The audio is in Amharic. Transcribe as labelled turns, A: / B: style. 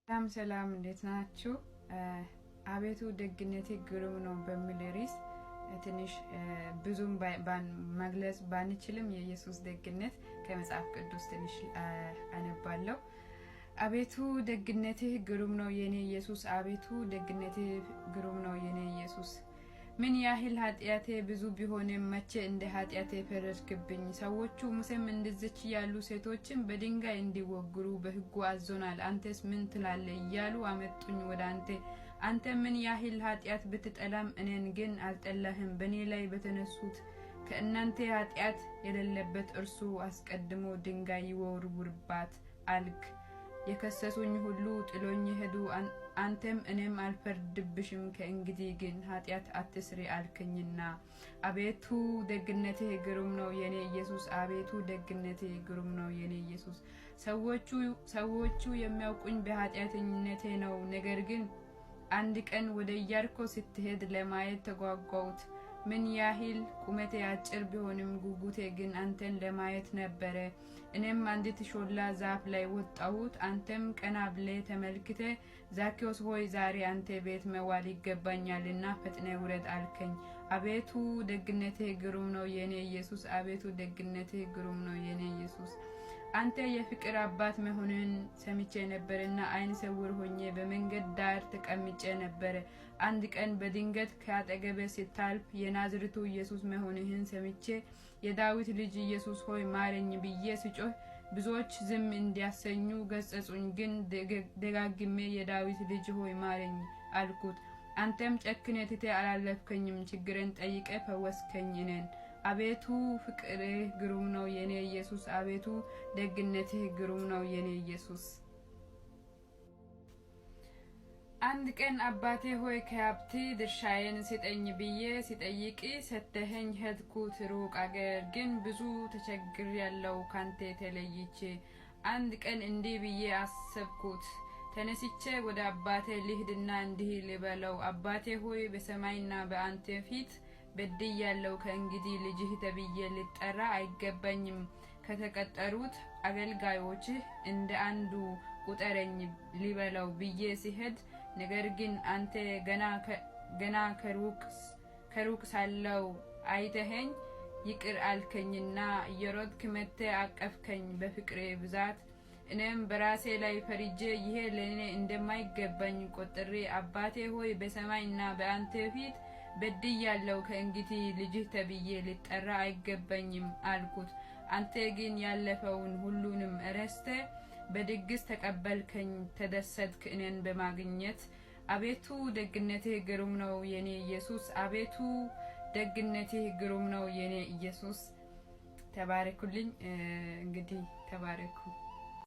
A: ሰላም እንዴት ናችሁ? አቤቱ ደግነቴ ግሩም ነው በሚል ርዕስ ትንሽ ብዙም መግለጽ ባንችልም የኢየሱስ ደግነት ከመጽሐፍ ቅዱስ ትንሽ አነባለሁ። አቤቱ ደግነቴ ግሩም ነው የኔ ኢየሱስ፣ አቤቱ ደግነቴ ግሩም ነው የኔ ኢየሱስ። ምን ያህል ኃጢአቴ ብዙ ቢሆንም መቼ እንደ ኃጢአቴ ፈረድክብኝ። ሰዎቹ ሙሴም እንደዚች ያሉ ሴቶችን በድንጋይ እንዲወግሩ በሕጉ አዞናል፣ አንተስ ምን ትላለህ እያሉ አመጡኝ ወደ አንተ። አንተ ምን ያህል ኃጢአት ብትጠላም እኔን ግን አልጠላህም። በእኔ ላይ በተነሱት ከእናንተ ኃጢአት የሌለበት እርሱ አስቀድሞ ድንጋይ ይወርውርባት አልክ። የከሰሱኝ ሁሉ ጥሎኝ ሄዱ። አንተም እኔም አልፈርድብሽም፣ ከእንግዲህ ግን ኃጢአት አትስሪ አልከኝና። አቤቱ ደግነትህ ግሩም ነው የኔ ኢየሱስ፣ አቤቱ ደግነትህ ግሩም ነው የኔ ኢየሱስ። ሰዎቹ የሚያውቁኝ በኃጢአተኝነቴ ነው። ነገር ግን አንድ ቀን ወደ ኢያሪኮ ስትሄድ ለማየት ተጓጓሁት። ምን ያህል ቁመቴ አጭር ቢሆንም ጉጉቴ ግን አንተን ለማየት ነበረ። እኔም አንዲት ሾላ ዛፍ ላይ ወጣሁት። አንተም ቀና ብለህ ተመልክተህ ዛኬዎስ ሆይ ዛሬ አንተ ቤት መዋል ይገባኛልና ፈጥነህ ውረድ አልከኝ። አቤቱ ደግነትህ ግሩም ነው የኔ ኢየሱስ፣ አቤቱ ደግነትህ ግሩም ነው የኔ ኢየሱስ። አንተ የፍቅር አባት መሆንን ሰምቼ ነበርና ዓይነ ስውር ሆኜ በመንገድ ዳር ተቀምጬ ነበር። አንድ ቀን በድንገት ከአጠገቤ ስታልፍ የናዝሬቱ ኢየሱስ መሆንህን ሰምቼ የዳዊት ልጅ ኢየሱስ ሆይ ማረኝ ብዬ ስጮህ ብዙዎች ዝም እንዲያሰኙ ገሰጹኝ። ግን ደጋግሜ የዳዊት ልጅ ሆይ ማረኝ አልኩት። አንተም ጨክነህ ትተህ አላለፍከኝም፣ ችግሬን ጠይቀህ ፈወስከኝ እኔን። አቤቱ ፍቅርህ ግሩም ነው የኔ ኢየሱስ፣ አቤቱ ደግነትህ ግሩም ነው የኔ ኢየሱስ። አንድ ቀን አባቴ ሆይ ከሀብት ድርሻዬን ስጠኝ ብዬ ሲጠይቅ ሰተኸኝ ሄድኩት ሩቅ አገር። ግን ብዙ ተቸግሬያለሁ ካንተ ተለይቼ። አንድ ቀን እንዲህ ብዬ አሰብኩት፣ ተነስቼ ወደ አባቴ ልሂድና እንዲህ ልበለው፣ አባቴ ሆይ በሰማይና በአንተ ፊት በድያለሁ፣ ከእንግዲህ ልጅህ ተብዬ ልጠራ አይገባኝም። ከተቀጠሩት አገልጋዮችህ እንደ አንዱ ቁጠረኝ ልበለው ብዬ ሲሄድ፣ ነገር ግን አንተ ገና ከሩቅ ሳለው አይተኸኝ ይቅር አልከኝና እየሮጥክ መጥተህ አቀፍከኝ በፍቅሬ ብዛት። እኔም በራሴ ላይ ፈርጄ ይሄ ለእኔ እንደማይገባኝ ቆጥሬ፣ አባቴ ሆይ በሰማይና በአንተ ፊት በድያለሁ፣ ከእንግዲህ ልጅህ ተብዬ ልጠራ አይገባኝም አልኩት። አንተ ግን ያለፈውን ሁሉንም ረስተህ በድግስ ተቀበልከኝ፣ ተደሰትክ እኔን በማግኘት። አቤቱ ደግነትህ ግሩም ነው የኔ ኢየሱስ፣ አቤቱ ደግነትህ ግሩም ነው የኔ ኢየሱስ። ተባረኩልኝ። እንግዲህ ተባረኩ።